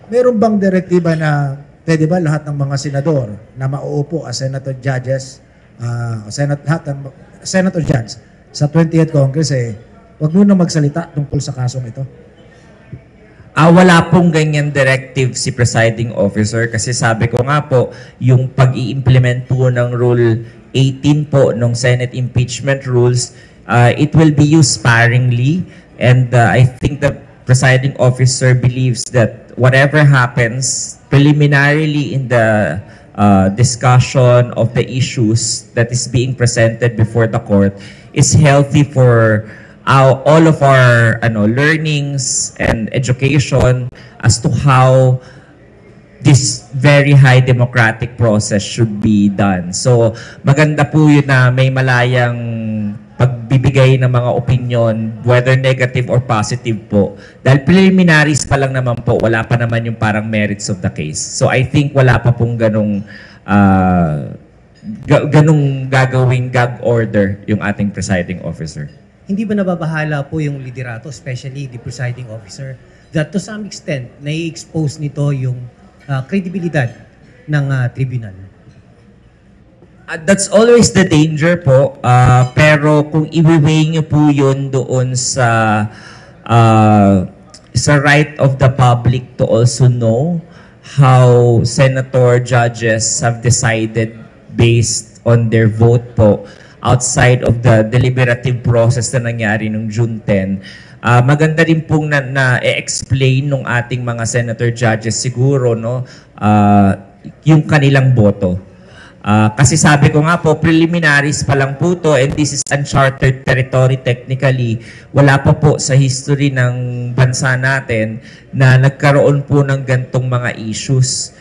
Meron bang direktiba na pwede ba lahat ng mga senador na mauupo as senator judges, senator judges sa 20th Congress wag muna magsalita tungkol sa kasong ito? Wala pong ganyan directive si presiding officer kasi sabi ko nga po, yung pag-i-implement po ng Rule 18 po ng Senate impeachment rules, it will be used sparingly, and I think the presiding officer believes that whatever happens preliminarily in the discussion of the issues that is being presented before the court is healthy for all of our learnings and education as to how this very high democratic process should be done. So maganda po yun na may malayang pagbibigay ng mga opinion, whether negative or positive po. Dahil preliminaries pa lang naman po, wala pa naman yung parang merits of the case. So I think wala pa pong ganong gagawing gag order yung ating presiding officer. Hindi ba nababahala po yung liderato, especially the presiding officer, that to some extent, nai-expose nito yung kredibilidad ng tribunal? That's always the danger po. Pero kung i-weigh nyo po yun doon sa right of the public to also know how senator judges have decided based on their vote po, outside of the deliberative process na nangyari noong June 10, maganda rin pong na-explain ng ating mga senator judges siguro yung kanilang boto. Kasi sabi ko nga po, preliminaries pa lang po to, and this is uncharted territory technically. Wala pa po sa history ng bansa natin na nagkaroon po ng gantong mga issues.